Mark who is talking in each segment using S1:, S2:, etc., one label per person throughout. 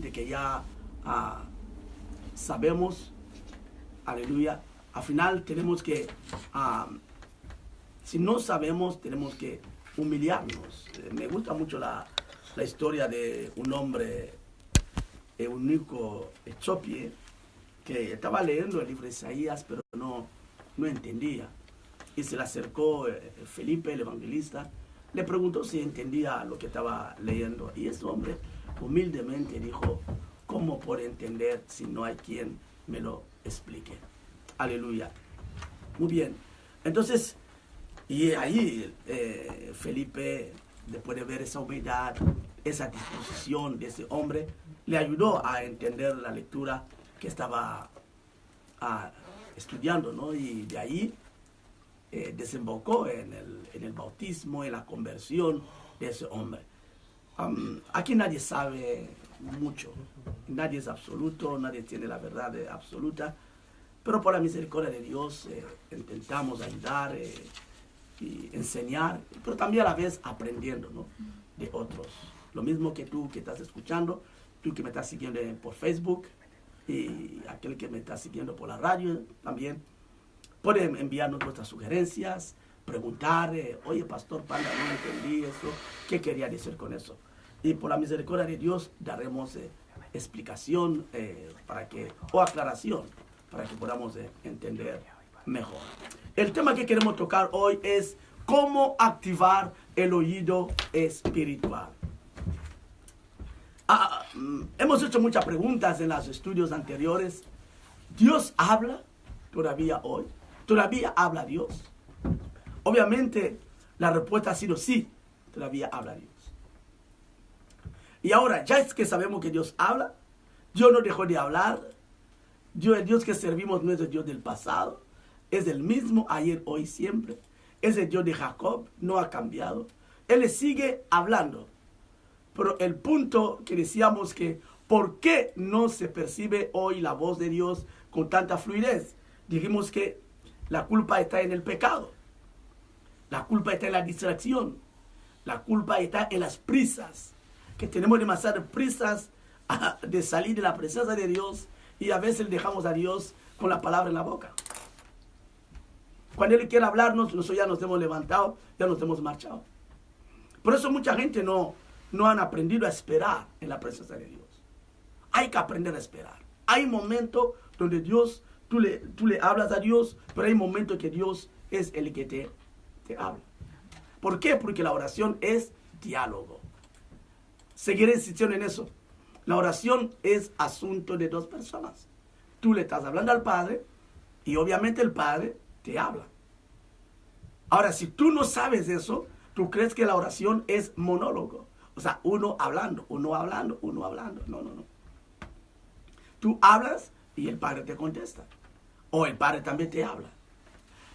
S1: que ya sabemos, aleluya, al final tenemos que, si no sabemos, tenemos que humillarnos. Me gusta mucho la historia de un hombre, Eunuco Etiopía, que estaba leyendo el libro de Isaías, pero no entendía. Y se le acercó Felipe, el evangelista, le preguntó si entendía lo que estaba leyendo. Y ese hombre humildemente dijo, ¿cómo puedo entender si no hay quien me lo explique? Aleluya. Muy bien. Entonces, y ahí Felipe, después de ver esa humildad, esa disposición de ese hombre, le ayudó a entender la lectura que estaba estudiando, ¿no? Y de ahí desembocó en el bautismo, en la conversión de ese hombre. Aquí nadie sabe mucho, nadie es absoluto, nadie tiene la verdad absoluta, pero por la misericordia de Dios intentamos ayudar y enseñar, pero también a la vez aprendiendo, ¿no?, de otros. Lo mismo que tú que estás escuchando, tú que me estás siguiendo por Facebook y aquel que me está siguiendo por la radio también. Pueden enviarnos vuestras sugerencias, preguntar, oye, Pastor Panda, no entendí eso, ¿qué quería decir con eso? Y por la misericordia de Dios daremos explicación o aclaración para que podamos entender mejor. El tema que queremos tocar hoy es cómo activar el oído espiritual. Hemos hecho muchas preguntas en los estudios anteriores. ¿Dios habla todavía hoy? ¿Todavía habla Dios? Obviamente la respuesta ha sido sí, todavía habla Dios. Y ahora, ya es que sabemos que Dios habla, Dios no dejó de hablar. El Dios que servimos no es el Dios del pasado, es el mismo ayer, hoy, siempre. Es el Dios de Jacob, no ha cambiado. Él le sigue hablando. Pero el punto que decíamos que, ¿por qué no se percibe hoy la voz de Dios con tanta fluidez? Dijimos que la culpa está en el pecado. La culpa está en la distracción. La culpa está en las prisas. Que tenemos demasiadas prisas de salir de la presencia de Dios y a veces dejamos a Dios con la palabra en la boca. Cuando Él quiere hablarnos, nosotros ya nos hemos levantado, ya nos hemos marchado. Por eso mucha gente no han aprendido a esperar en la presencia de Dios. Hay que aprender a esperar. Hay momentos donde Dios, tú le hablas a Dios, pero hay momentos que Dios es el que te habla. ¿Por qué? Porque la oración es diálogo. Seguiré insistiendo en eso. La oración es asunto de dos personas. Tú le estás hablando al Padre y obviamente el Padre te habla. Ahora, si tú no sabes eso, tú crees que la oración es monólogo. O sea, uno hablando, uno hablando, uno hablando. No. Tú hablas y el Padre te contesta. O el Padre también te habla.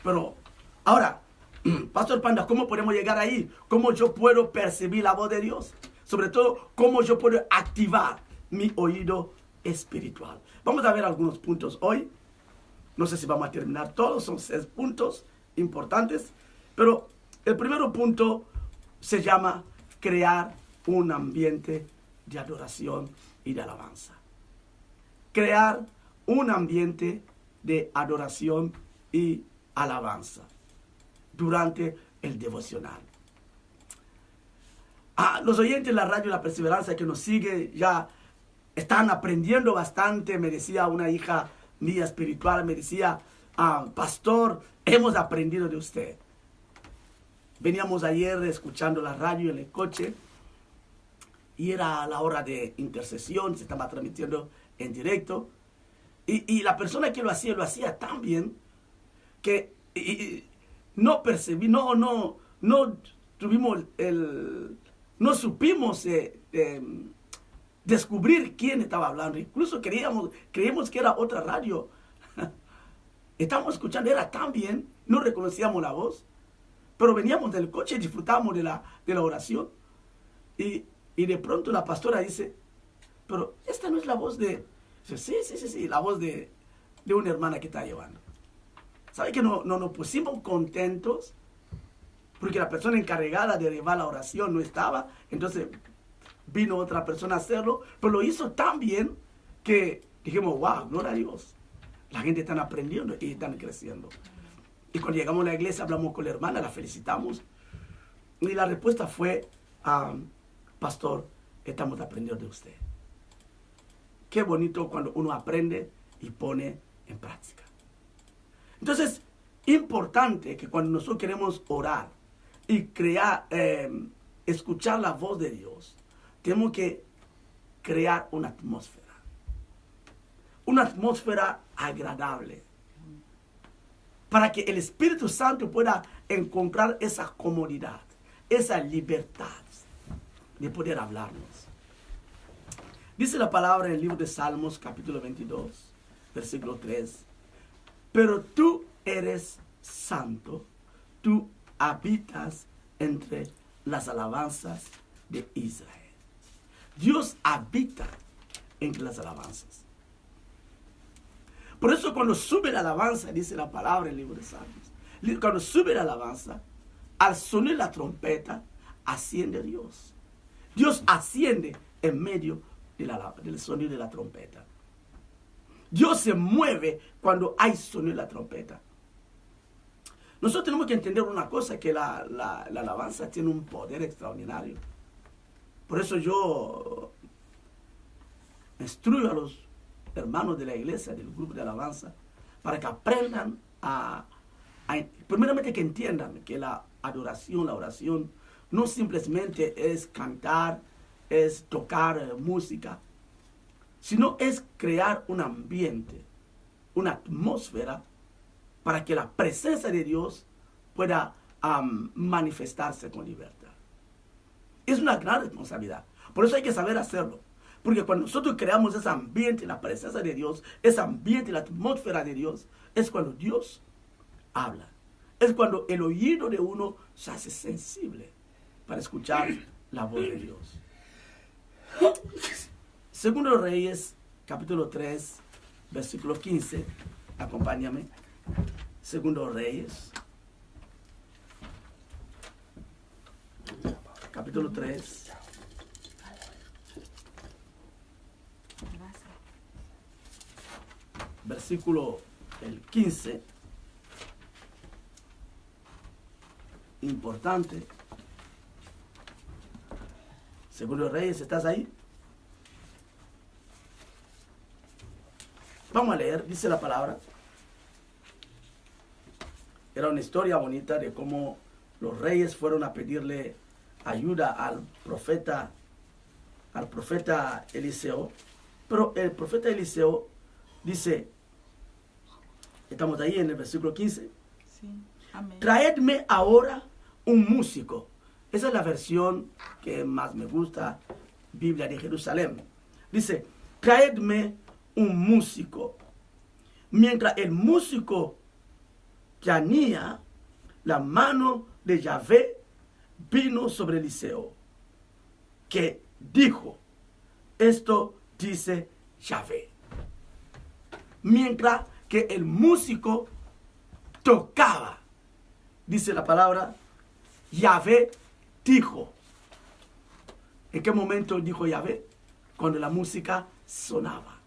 S1: Pero, ahora, Pastor Panda, ¿cómo podemos llegar ahí? ¿Cómo yo puedo percibir la voz de Dios? Sobre todo, ¿cómo yo puedo activar mi oído espiritual? Vamos a ver algunos puntos hoy. No sé si vamos a terminar todos, son 6 puntos importantes. Pero el primer punto se llama crear un ambiente de adoración y de alabanza. Crear un ambiente de adoración y alabanza durante el devocional. Los oyentes de la radio La Perseverancia que nos sigue ya están aprendiendo bastante. Me decía una hija mía espiritual, me decía, Pastor, hemos aprendido de usted. Veníamos ayer escuchando la radio en el coche y era la hora de intercesión, se estaba transmitiendo en directo y la persona que lo hacía tan bien que no percibí, no tuvimos no supimos descubrir quién estaba hablando. Incluso creíamos que era otra radio. Estábamos escuchando, era tan bien, no reconocíamos la voz, pero veníamos del coche y disfrutábamos de la oración. Y de pronto la pastora dice, pero esta no es la voz de... Sí, la voz de una hermana que está llevando. ¿Sabe que nos pusimos contentos? Porque la persona encargada de llevar la oración no estaba. Entonces vino otra persona a hacerlo, pero lo hizo tan bien que dijimos, wow, gloria a Dios. La gente está aprendiendo y están creciendo. Y cuando llegamos a la iglesia, hablamos con la hermana, la felicitamos. Y la respuesta fue, pastor, estamos aprendiendo de usted. Qué bonito cuando uno aprende y pone en práctica. Entonces, importante que cuando nosotros queremos orar y crear, escuchar la voz de Dios, tenemos que crear una atmósfera agradable, para que el Espíritu Santo pueda encontrar esa comodidad, esa libertad de poder hablarnos. Dice la palabra en el libro de Salmos, capítulo 22, versículo 3. Pero tú eres santo, tú habitas entre las alabanzas de Israel. Dios habita entre las alabanzas. Por eso cuando sube la alabanza, dice la palabra en el libro de Salmos, cuando sube la alabanza, al sonar la trompeta, asciende Dios. Dios asciende en medio del sonido de la trompeta. Dios se mueve cuando hay sonido de la trompeta. Nosotros tenemos que entender una cosa, que la alabanza tiene un poder extraordinario. Por eso yo instruyo a los hermanos de la iglesia, del grupo de alabanza, para que aprendan primeramente que entiendan que la adoración, la oración, no simplemente es cantar, es tocar música, sino es crear un ambiente, una atmósfera, para que la presencia de Dios pueda manifestarse con libertad. Es una gran responsabilidad. Por eso hay que saber hacerlo. Porque cuando nosotros creamos ese ambiente, la presencia de Dios, ese ambiente, la atmósfera de Dios, es cuando Dios habla. Es cuando el oído de uno se hace sensible para escuchar la voz de Dios. Segundo Reyes, capítulo 3, versículo 15. Acompáñame. Segundo Reyes, capítulo 3. Versículo el 15. Importante. Segundo Reyes, ¿estás ahí? Vamos a leer, dice la palabra. Era una historia bonita de cómo los reyes fueron a pedirle ayuda al profeta Eliseo. Pero el profeta Eliseo dice, estamos ahí en el versículo 15.
S2: Sí. Amén.
S1: Traedme ahora un músico. Esa es la versión que más me gusta, Biblia de Jerusalén. Dice, traedme un músico. Mientras el músico llanía, la mano de Yahvé vino sobre Eliseo, que dijo, esto dice Yahvé. Mientras que el músico tocaba, dice la palabra, Yahvé dijo. ¿En qué momento dijo Yahvé? Cuando la música sonaba.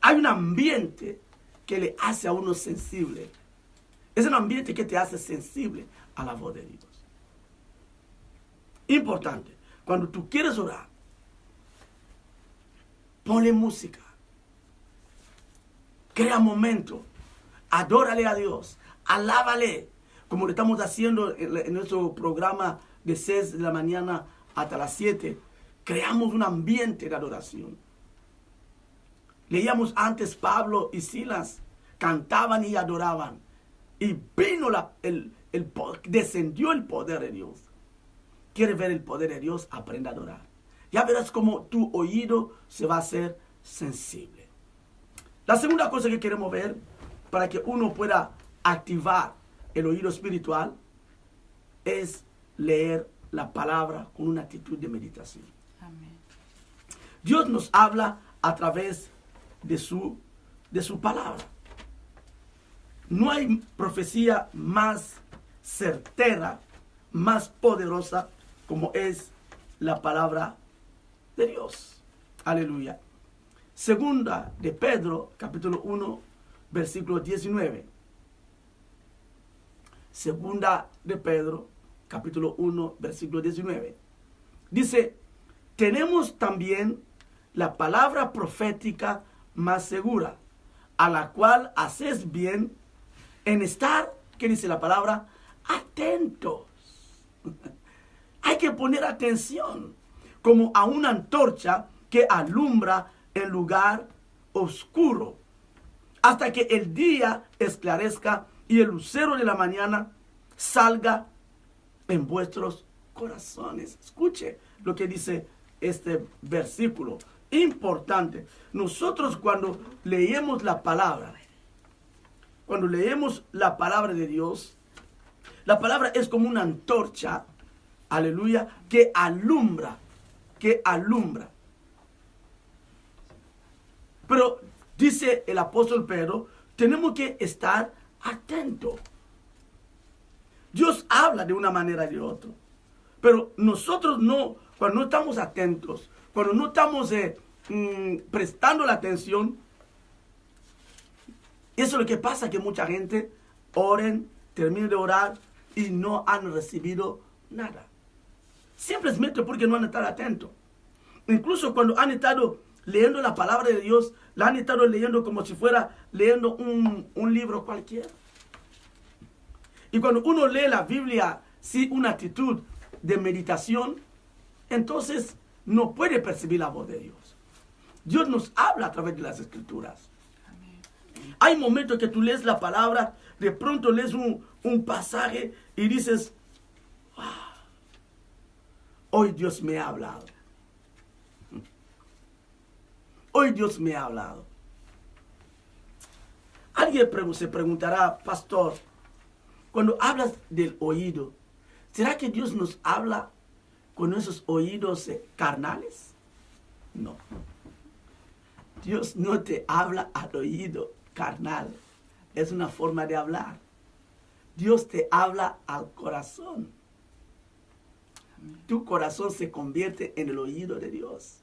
S1: Hay un ambiente que le hace a uno sensible. Es un ambiente que te hace sensible a la voz de Dios. Importante, cuando tú quieres orar, ponle música. Crea momento. Adórale a Dios. Alábale. Como lo estamos haciendo en nuestro programa de 6 de la mañana hasta las 7. Creamos un ambiente de adoración. Leíamos antes Pablo y Silas. Cantaban y adoraban. Y vino descendió el poder de Dios. ¿Quieres ver el poder de Dios? Aprende a adorar. Ya verás cómo tu oído se va a hacer sensible. La segunda cosa que queremos ver para que uno pueda activar el oído espiritual es leer la palabra con una actitud de meditación.
S2: Amén.
S1: Dios nos habla a través de su palabra. No hay profecía más certera, más poderosa como es la palabra de Dios. Aleluya. Segunda de Pedro, capítulo 1, versículo 19. Segunda de Pedro, capítulo 1, versículo 19. Dice, tenemos también la palabra profética más segura, a la cual haces bien en estar, ¿qué dice la palabra? Atentos. Hay que poner atención, como a una antorcha que alumbra en lugar oscuro, hasta que el día esclarezca y el lucero de la mañana salga en vuestros corazones. Escuche lo que dice este versículo. Importante. Nosotros cuando leemos la palabra, de Dios, la palabra es como una antorcha, aleluya, que alumbra. Pero dice el apóstol Pedro, tenemos que estar atentos. Dios habla de una manera y de otra, pero nosotros no, cuando no estamos atentos, cuando no estamos prestando la atención, eso es lo que pasa, que mucha gente oren, terminen de orar y no han recibido nada. Simplemente porque no han estado atentos. Incluso cuando han estado leyendo la palabra de Dios, la han estado leyendo como si fuera leyendo un libro cualquiera. Y cuando uno lee la Biblia sin una actitud de meditación, entonces no puede percibir la voz de Dios. Dios nos habla a través de las Escrituras. Amén. Hay momentos que tú lees la palabra, de pronto lees un pasaje y dices, wow, hoy Dios me ha hablado. Hoy Dios me ha hablado. Alguien se preguntará, pastor, cuando hablas del oído, ¿será que Dios nos habla con esos oídos carnales? No. Dios no te habla al oído carnal. Es una forma de hablar. Dios te habla al corazón. Tu corazón se convierte en el oído de Dios.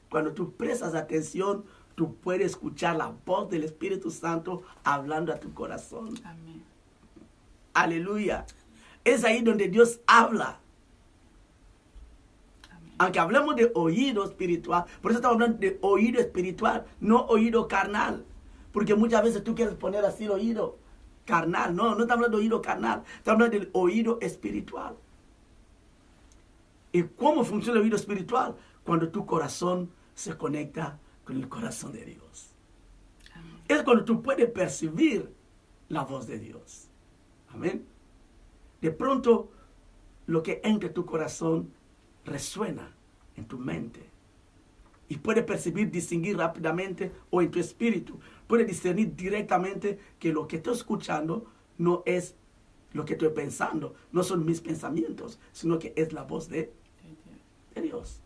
S1: Cuando tú prestas atención, tú puedes escuchar la voz del Espíritu Santo hablando a tu corazón. Amén. Aleluya. Es ahí donde Dios habla. Amén. Aunque hablamos de oído espiritual, por eso estamos hablando de oído espiritual, no oído carnal. Porque muchas veces tú quieres poner así el oído carnal. No estamos hablando de oído carnal, estamos hablando del oído espiritual. ¿Y cómo funciona el oído espiritual? Cuando tu corazón se conecta con el corazón de Dios. Amén. Es cuando tú puedes percibir la voz de Dios. Amén. De pronto, lo que entra en tu corazón resuena en tu mente. Y puedes percibir, distinguir rápidamente, o en tu espíritu. Puedes discernir directamente que lo que estoy escuchando no es lo que estoy pensando. No son mis pensamientos, sino que es la voz de Dios.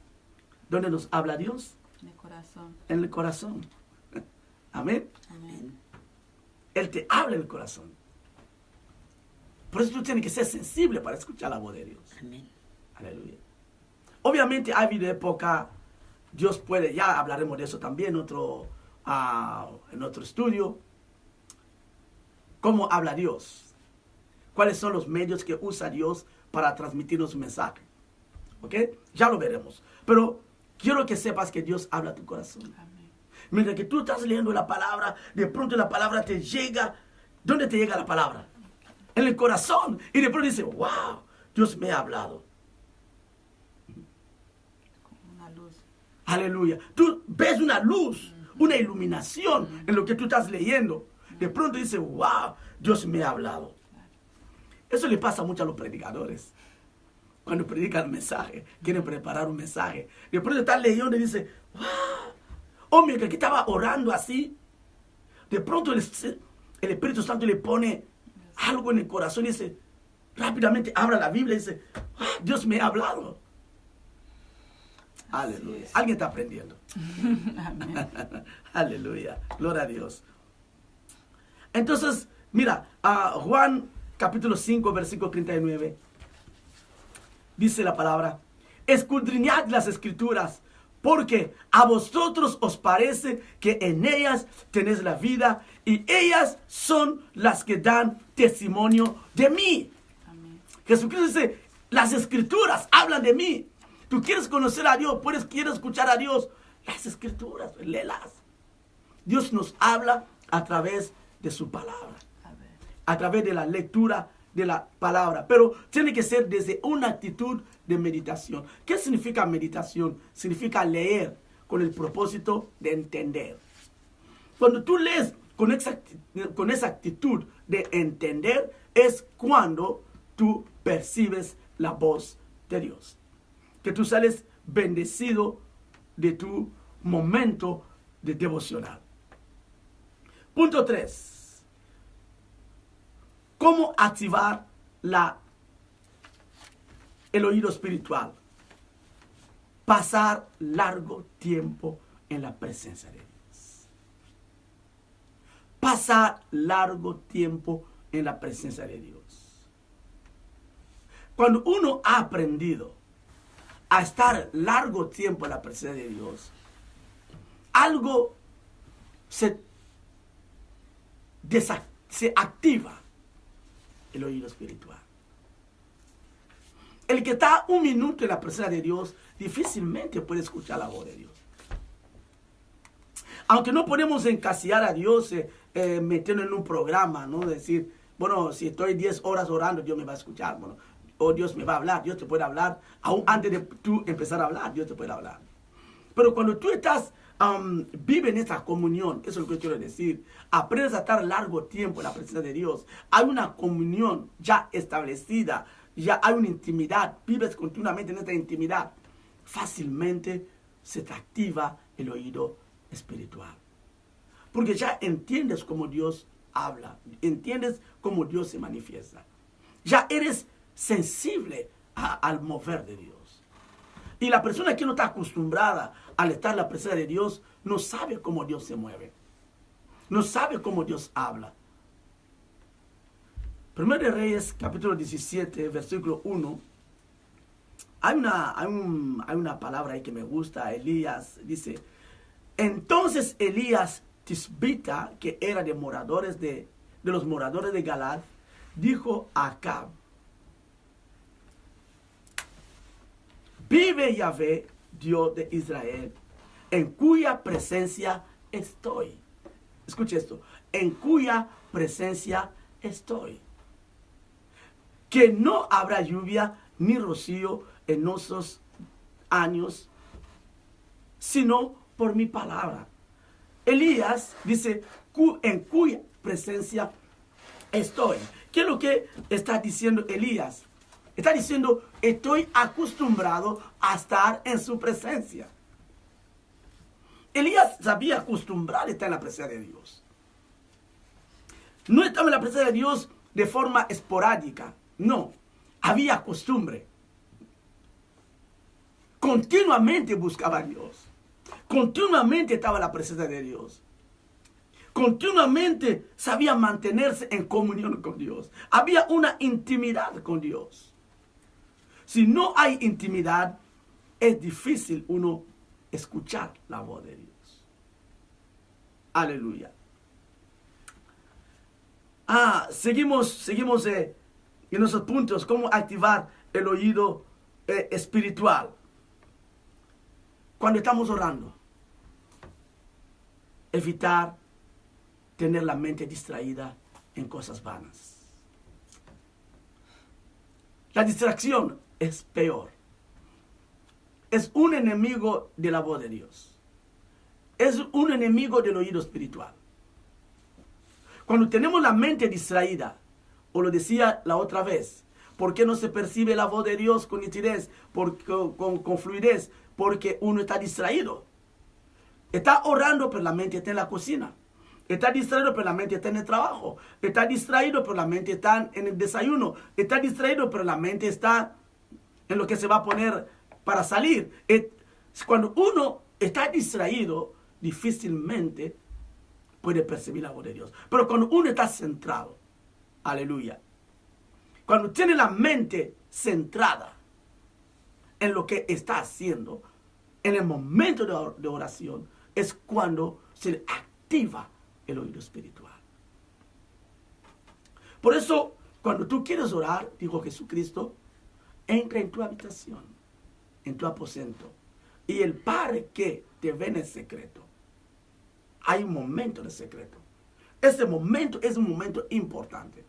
S1: ¿Dónde nos habla Dios?
S2: En el corazón.
S1: En el corazón. Amén.
S2: Amén.
S1: Él te habla en el corazón. Por eso tú tienes que ser sensible para escuchar la voz de Dios.
S2: Amén.
S1: Aleluya. Obviamente ha habido época, Dios puede, ya hablaremos de eso también en otro estudio. ¿Cómo habla Dios? ¿Cuáles son los medios que usa Dios para transmitirnos un mensaje? ¿Ok? Ya lo veremos. Pero quiero que sepas que Dios habla a tu corazón. Amén. Mientras que tú estás leyendo la palabra, de pronto la palabra te llega. ¿Dónde te llega la palabra? En el corazón. Y de pronto dice, wow, Dios me ha hablado.
S2: Como una luz.
S1: Aleluya. Tú ves una luz, una iluminación en lo que tú estás leyendo. De pronto dice, wow, Dios me ha hablado. Eso le pasa mucho a los predicadores. Cuando predican un mensaje, quieren preparar un mensaje. De pronto están leyendo y dice, wow, oh, mira, que estaba orando así. De pronto el Espíritu Santo le pone algo en el corazón y dice, rápidamente abra la Biblia y dice, wow, Dios me ha hablado. Aleluya. Alguien está aprendiendo.
S2: Amén.
S1: Aleluya. Gloria a Dios. Entonces, mira, Juan capítulo 5, versículo 39. Dice la palabra, escudriñad las Escrituras, Porque a vosotros os parece que en ellas tenéis la vida y ellas son las que dan testimonio de mí.
S2: Amén.
S1: Jesucristo dice, las escrituras hablan de mí. Tú quieres conocer a Dios, quieres escuchar a Dios. Las escrituras, léelas. Dios nos habla a través de su palabra, a través de la lectura de la palabra. Pero tiene que ser desde una actitud de meditación. ¿Qué significa meditación? Significa leer con el propósito de entender. Cuando tú lees con esa actitud de entender, es cuando tú percibes la voz de Dios. Que tú sales bendecido de tu momento de devocional. Punto 3. ¿Cómo activar el oído espiritual? Pasar largo tiempo en la presencia de Dios. Pasar largo tiempo en la presencia de Dios. Cuando uno ha aprendido a estar largo tiempo en la presencia de Dios, algo se activa el oído espiritual. El que está un minuto en la presencia de Dios difícilmente puede escuchar la voz de Dios. Aunque no podemos encasillar a Dios metiendo en un programa, ¿no? Decir, bueno, si estoy 10 horas orando, Dios me va a escuchar, bueno, o Dios me va a hablar, Dios te puede hablar, aún antes de tú empezar a hablar, Dios te puede hablar. Pero cuando tú estás, vive en esta comunión, eso es lo que quiero decir, aprendes a estar largo tiempo en la presencia de Dios, hay una comunión ya establecida, ya hay una intimidad, vives continuamente en esta intimidad, fácilmente se te activa el oído espiritual. Porque ya entiendes cómo Dios habla, entiendes cómo Dios se manifiesta. Ya eres sensible al mover de Dios. Y la persona que no está acostumbrada al estar en la presencia de Dios no sabe cómo Dios se mueve. No sabe cómo Dios habla. Primero de Reyes, capítulo 17, versículo 1. Hay una palabra ahí que me gusta. Elías dice, entonces Elías Tisbita, que era de los moradores de Galad, dijo a Acab, vive Yahvé, Dios de Israel, en cuya presencia estoy. Escuche esto, en cuya presencia estoy. Que no habrá lluvia ni rocío en esos años, sino por mi palabra. Elías dice, en cuya presencia estoy. ¿Qué es lo que está diciendo Elías? Está diciendo, estoy acostumbrado a estar en su presencia. Elías sabía acostumbrar a estar en la presencia de Dios. No estaba en la presencia de Dios de forma esporádica. No, había costumbre. Continuamente buscaba a Dios. Continuamente estaba en la presencia de Dios. Continuamente sabía mantenerse en comunión con Dios. Había una intimidad con Dios. Si no hay intimidad, es difícil uno escuchar la voz de Dios. Aleluya. Seguimos en nuestros puntos. ¿Cómo activar el oído espiritual? Cuando estamos orando, evitar tener la mente distraída en cosas vanas. La distracción es peor. Es un enemigo de la voz de Dios. Es un enemigo del oído espiritual. Cuando tenemos la mente distraída, o lo decía la otra vez, ¿por qué no se percibe la voz de Dios con nitidez, con fluidez? Porque uno está distraído. Está orando, pero la mente está en la cocina. Está distraído, pero la mente está en el trabajo. Está distraído, pero la mente está en el desayuno. Está distraído, pero la mente está en lo que se va a poner para salir. Cuando uno está distraído, difícilmente puede percibir la voz de Dios. Pero cuando uno está centrado, aleluya, cuando tiene la mente centrada en lo que está haciendo, en el momento de oración es cuando se activa el oído espiritual. Por eso, cuando tú quieres orar, dijo Jesucristo, entra en tu habitación, en tu aposento, y el Padre que te ve en el secreto. Hay un momento de secreto. Ese momento es un momento importante.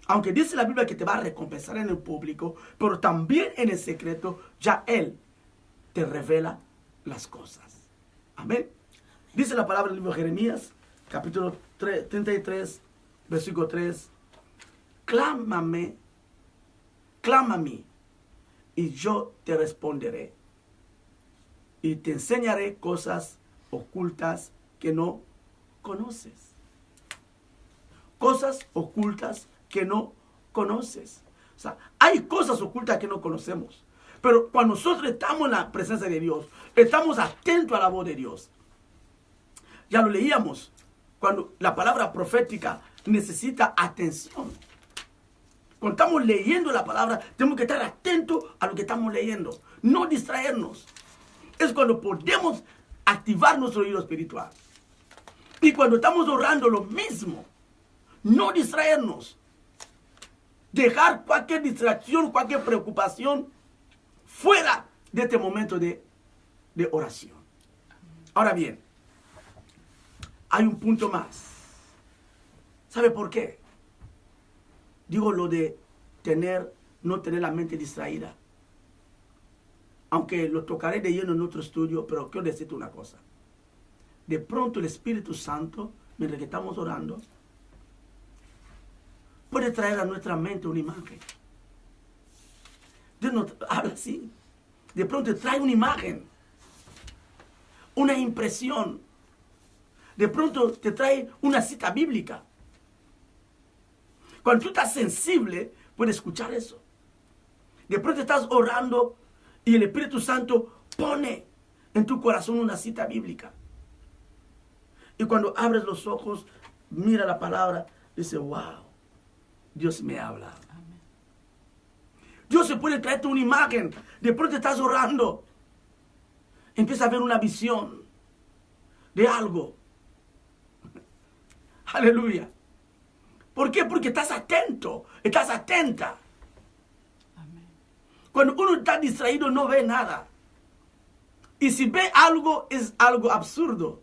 S1: Aunque dice la Biblia que te va a recompensar en el público, pero también en el secreto, ya Él te revela las cosas. Amén. Dice la palabra del libro de Jeremías, capítulo 33, versículo 3. Clámame, clama a mí, y yo te responderé. Y te enseñaré cosas ocultas que no conoces. Cosas ocultas que no conoces. O sea, hay cosas ocultas que no conocemos. Pero cuando nosotros estamos en la presencia de Dios, estamos atentos a la voz de Dios. Ya lo leíamos, cuando la palabra profética necesita atención. Cuando estamos leyendo la palabra, tenemos que estar atentos a lo que estamos leyendo. No distraernos. Es cuando podemos activar nuestro oído espiritual. Y cuando estamos orando lo mismo, no distraernos. Dejar cualquier distracción, cualquier preocupación fuera de este momento de oración. Ahora bien, hay un punto más. ¿Sabe por qué? Digo lo de no tener la mente distraída. Aunque lo tocaré de lleno en otro estudio, pero quiero decirte una cosa. De pronto el Espíritu Santo, mientras que estamos orando, puede traer a nuestra mente una imagen. Dios nos habla así. De pronto trae una imagen, una impresión. De pronto te trae una cita bíblica. Cuando tú estás sensible, puedes escuchar eso. De pronto estás orando y el Espíritu Santo pone en tu corazón una cita bíblica. Y cuando abres los ojos, mira la palabra, dice, wow, Dios me habla.
S2: Amén.
S1: Dios se puede traerte una imagen. De pronto estás orando. Empieza a ver una visión de algo. Aleluya. ¿Por qué? Porque estás atento, estás atenta.
S2: Amén.
S1: Cuando uno está distraído no ve nada. Y si ve algo, es algo absurdo.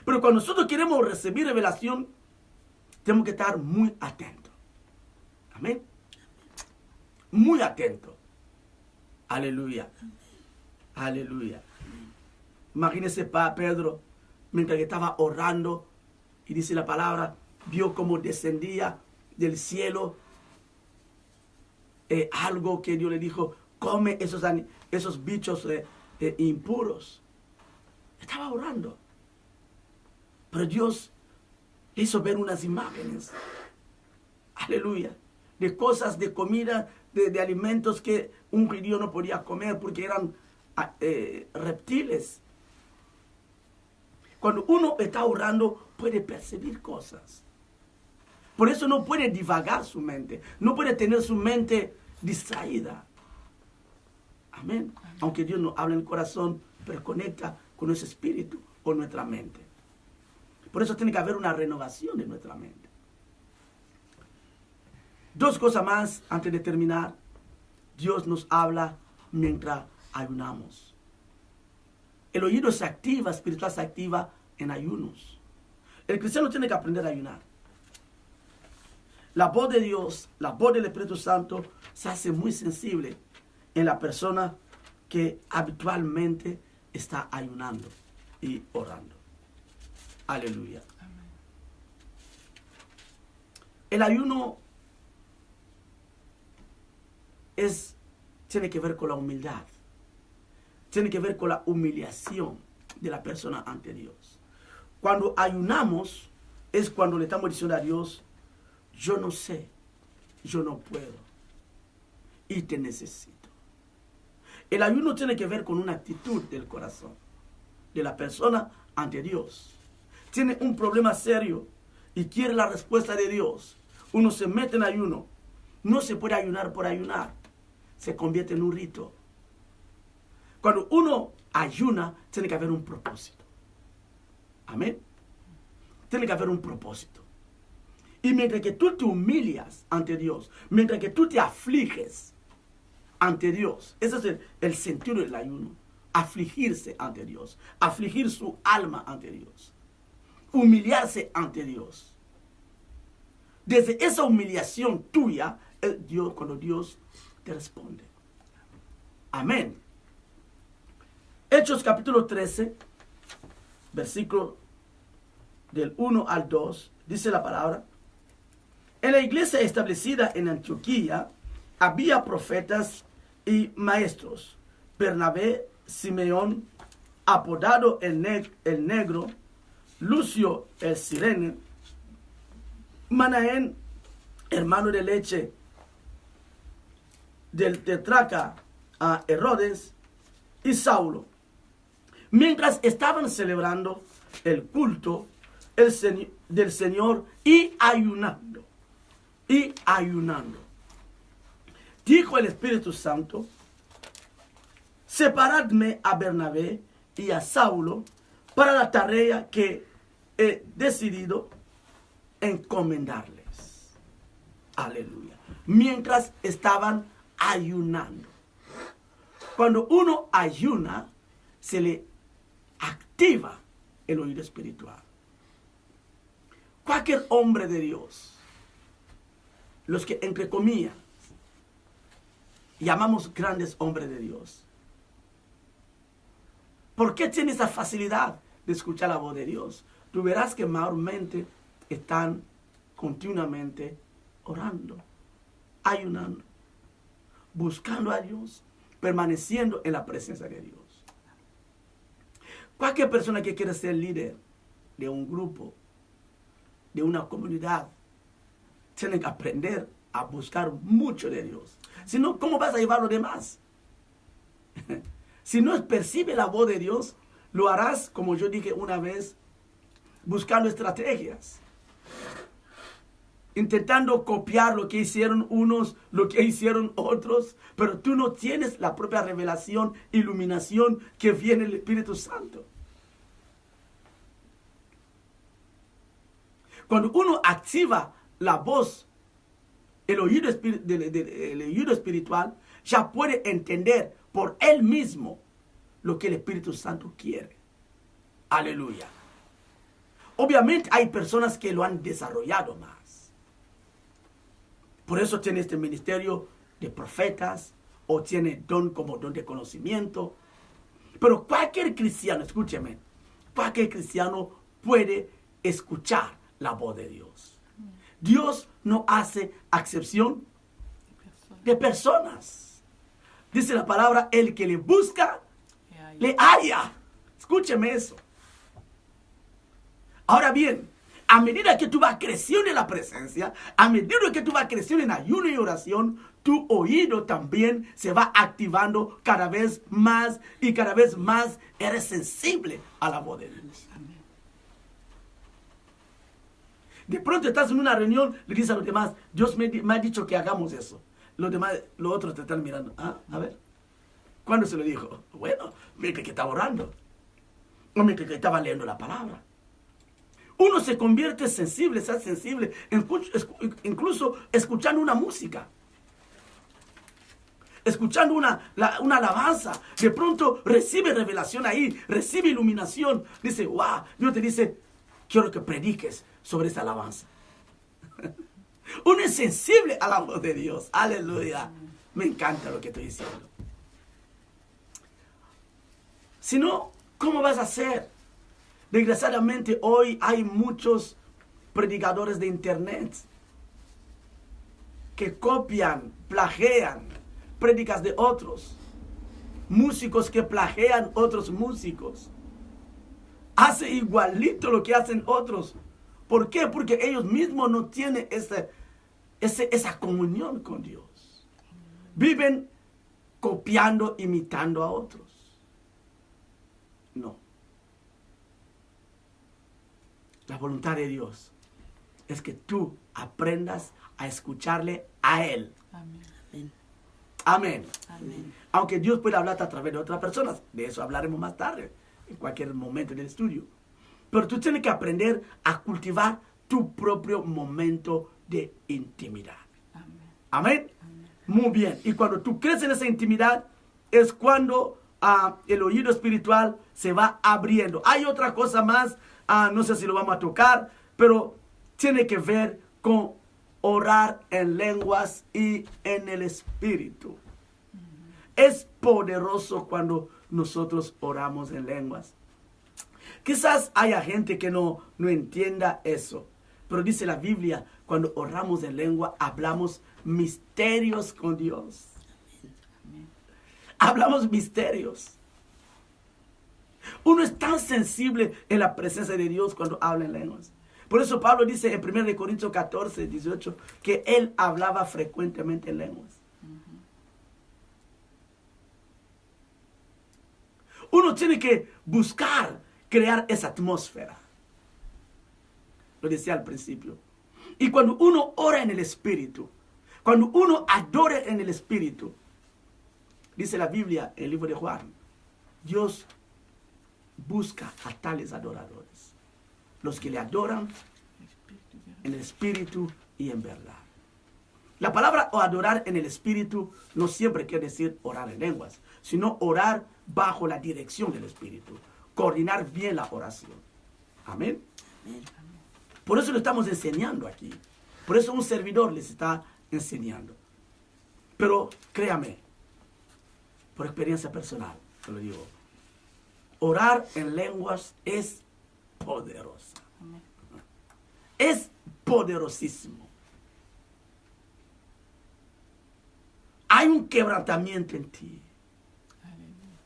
S1: Pero cuando nosotros queremos recibir revelación, tenemos que estar muy atentos. Amén. Muy atentos. Aleluya. Aleluya. Imagínese para Pedro, mientras que estaba orando, y dice la palabra, vio como descendía del cielo algo que Dios le dijo, come esos bichos impuros. Estaba orando. Pero Dios le hizo ver unas imágenes. Aleluya. De cosas, de comida, de alimentos que un judío no podía comer porque eran reptiles. Cuando uno está orando, puede percibir cosas. Por eso no puede divagar su mente. No puede tener su mente distraída. Amén. Aunque Dios nos habla en el corazón, pero conecta con nuestro espíritu o nuestra mente. Por eso tiene que haber una renovación en nuestra mente. Dos cosas más antes de terminar. Dios nos habla mientras ayunamos. El oído se activa, espiritual se activa en ayunos. El cristiano tiene que aprender a ayunar. La voz de Dios, la voz del Espíritu Santo se hace muy sensible en la persona que habitualmente está ayunando y orando. Aleluya.
S2: Amén.
S1: El ayuno tiene que ver con la humildad. Tiene que ver con la humillación de la persona ante Dios. Cuando ayunamos es cuando le estamos diciendo a Dios, yo no sé, yo no puedo y te necesito. El ayuno tiene que ver con una actitud del corazón de la persona ante Dios. Tiene un problema serio y quiere la respuesta de Dios. Uno se mete en ayuno. No se puede ayunar por ayunar. Se convierte en un rito. Cuando uno ayuna, tiene que haber un propósito. Amén. Tiene que haber un propósito. Y mientras que tú te humillas ante Dios, mientras que tú te afliges ante Dios, ese es el sentido del ayuno. Afligirse ante Dios, afligir su alma ante Dios, humillarse ante Dios. Desde esa humillación tuya, cuando Dios te responde. Amén. Hechos capítulo 13, versículo del 1 al 2, dice la palabra: en la iglesia establecida en Antioquía había profetas y maestros: Bernabé, Simeón, apodado el Negro, Lucio el Sirene, Manaén, hermano de leche del tetrarca a Herodes, y Saulo. Mientras estaban celebrando el culto del Señor y ayunando, dijo el Espíritu Santo: separadme a Bernabé y a Saulo para la tarea que he decidido encomendarles. Aleluya. Mientras estaban ayunando. Cuando uno ayuna, se le activa el oído espiritual. Cualquier hombre de Dios, los que entre comillas llamamos grandes hombres de Dios, ¿por qué tiene esa facilidad de escuchar la voz de Dios? Tú verás que mayormente están continuamente orando, ayunando, buscando a Dios, permaneciendo en la presencia de Dios. Cualquier persona que quiera ser líder de un grupo, de una comunidad, tiene que aprender a buscar mucho de Dios. Si no, ¿cómo vas a llevar a los demás? Si no percibe la voz de Dios, lo harás, como yo dije una vez, buscando estrategias, intentando copiar lo que hicieron unos, lo que hicieron otros, pero tú no tienes la propia revelación, iluminación que viene del Espíritu Santo. Cuando uno activa la voz, el oído espiritual, ya puede entender por él mismo lo que el Espíritu Santo quiere. Aleluya. Obviamente hay personas que lo han desarrollado más. Por eso tiene este ministerio de profetas, o tiene don como don de conocimiento. Pero cualquier cristiano, escúcheme, cualquier cristiano puede escuchar la voz de Dios. Dios no hace acepción de personas. Dice la palabra: el que le busca, le halla. Escúcheme eso. Ahora bien, a medida que tú vas creciendo en la presencia, a medida que tú vas creciendo en ayuno y oración, tu oído también se va activando cada vez más, y cada vez más eres sensible a la voz de Dios. De pronto estás en una reunión, le dices a los demás: Dios me ha dicho que hagamos eso. Los demás, los otros te están mirando. Ah, a ver. ¿Cuándo se lo dijo? Bueno, mientras que estaba orando, o mientras que estaba leyendo la palabra. Uno se convierte sensible, se hace sensible, incluso escuchando una música, escuchando una alabanza. De pronto recibe revelación ahí, recibe iluminación. Dice: wow, Dios te dice: quiero que prediques sobre esa alabanza. Uno es sensible a la voz de Dios. Aleluya. Me encanta lo que estoy diciendo. Si no, ¿cómo vas a hacer? Desgraciadamente hoy hay muchos predicadores de internet que copian, plagian prédicas de otros. Músicos que plagian otros músicos. Hace igualito lo que hacen otros. ¿Por qué? Porque ellos mismos no tienen esa comunión con Dios. Viven copiando, imitando a otros. No. La voluntad de Dios es que tú aprendas a escucharle a Él.
S2: Amén.
S1: Amén.
S2: Amén.
S1: Aunque Dios puede hablarte a través de otras personas. De eso hablaremos más tarde, en cualquier momento del estudio. Pero tú tienes que aprender a cultivar tu propio momento de intimidad.
S2: Amén.
S1: Amén.
S2: Amén.
S1: Muy bien. Y cuando tú creces en esa intimidad, es cuando el oído espiritual se va abriendo. Hay otra cosa más, no sé si lo vamos a tocar, pero tiene que ver con orar en lenguas y en el espíritu. Es poderoso cuando nosotros oramos en lenguas. Quizás haya gente que no entienda eso, pero dice la Biblia, cuando oramos en lengua, hablamos misterios con Dios.
S2: Amén.
S1: Hablamos misterios. Uno es tan sensible en la presencia de Dios cuando habla en lenguas. Por eso Pablo dice en 1 Corintios 14, 18, que él hablaba frecuentemente en lenguas. Uno tiene que buscar crear esa atmósfera. Lo decía al principio. Y cuando uno ora en el Espíritu, cuando uno adora en el Espíritu, dice la Biblia en el libro de Juan, Dios busca a tales adoradores. Los que le adoran en el Espíritu y en verdad. La palabra adorar en el Espíritu no siempre quiere decir orar en lenguas, sino orar bajo la dirección del Espíritu. Coordinar bien la oración. Amén. Por eso lo estamos enseñando aquí. Por eso un servidor les está enseñando. Pero créame, por experiencia personal, te lo digo, orar en lenguas es poderosa.
S2: Amén.
S1: Es poderosísimo. Hay un quebrantamiento en ti.
S2: Aleluya.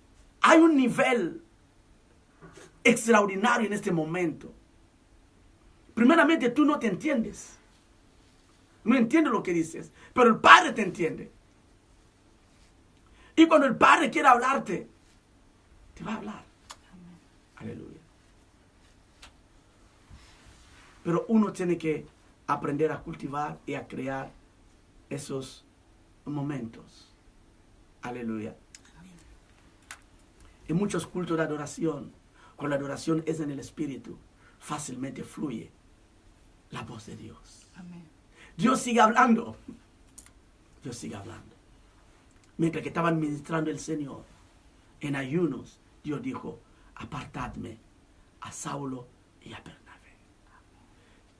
S1: Hay un nivel extraordinario en este momento. Primeramente, tú no te entiendes. No entiendes lo que dices. Pero el Padre te entiende. Y cuando el Padre quiere hablarte, te va a hablar.
S2: Amén.
S1: Aleluya. Pero uno tiene que aprender a cultivar y a crear esos momentos. Aleluya. En muchos cultos de adoración, cuando la adoración es en el Espíritu, fácilmente fluye la voz de Dios.
S2: Amén.
S1: Dios sigue hablando. Dios sigue hablando. Mientras que estaban ministrando el Señor en ayunos, Dios dijo, apartadme a Saulo y a Bernabé.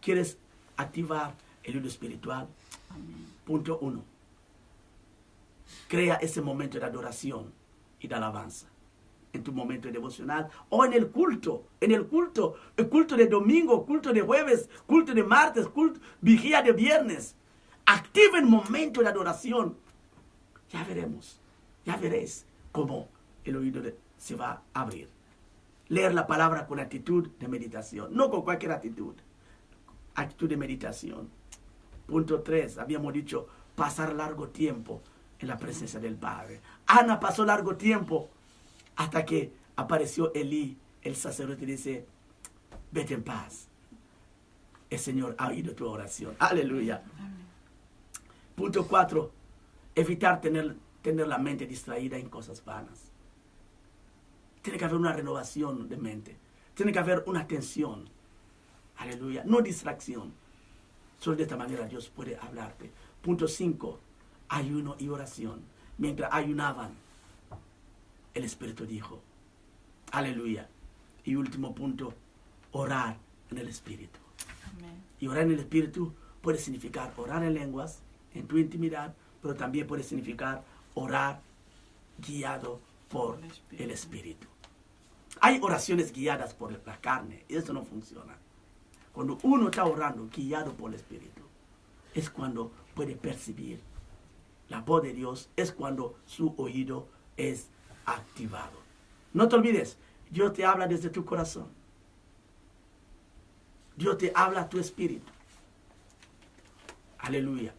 S1: ¿Quieres activar el oído espiritual?
S2: Amén.
S1: Punto 1. Crea ese momento de adoración y de alabanza. En tu momento devocional o en el culto. El culto de domingo, culto de jueves, culto de martes, vigía de viernes. Activa el momento de adoración. Ya veremos, ya veréis cómo el oído se va a abrir. Leer la palabra con actitud de meditación, no con cualquier actitud. Actitud de meditación. Punto 3, habíamos dicho, pasar largo tiempo en la presencia del Padre. Ana pasó largo tiempo hasta que apareció Elí, el sacerdote, y dice, vete en paz. El Señor ha oído tu oración. Aleluya.
S2: Amén.
S1: Punto 4, evitar tener la mente distraída en cosas vanas. Tiene que haber una renovación de mente. Tiene que haber una atención. Aleluya. No distracción. Solo de esta manera Dios puede hablarte. Punto 5, ayuno y oración. Mientras ayunaban, el Espíritu dijo, aleluya. Y último punto, orar en el Espíritu.
S2: Amén.
S1: Y orar en el Espíritu puede significar orar en lenguas, en tu intimidad, pero también puede significar orar guiado por el Espíritu. Hay oraciones guiadas por la carne y eso no funciona. Cuando uno está orando guiado por el Espíritu, es cuando puede percibir la voz de Dios, es cuando su oído es activado. No te olvides, Dios te habla desde tu corazón. Dios te habla a tu espíritu. Aleluya.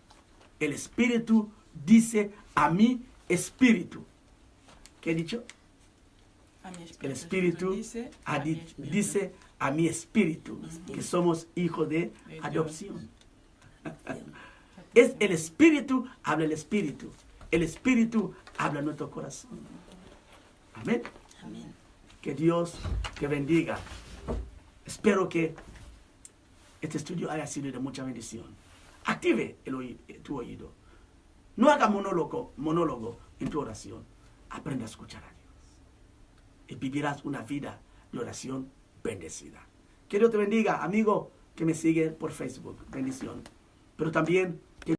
S1: El Espíritu dice a mi espíritu. ¿Qué he dicho?
S2: A mi espíritu.
S1: El Espíritu
S2: dice
S1: dice a mi espíritu que somos hijos de
S2: Dios.
S1: adopción. Es el Espíritu, habla el Espíritu. el Espíritu habla en nuestro corazón. Amén.
S2: Amén.
S1: Que Dios te bendiga. Espero que este estudio haya sido de mucha bendición. Active tu oído. No haga monólogo en tu oración. Aprenda a escuchar a Dios. Y vivirás una vida de oración bendecida. Que Dios te bendiga, amigo que me sigue por Facebook. Bendición. Pero también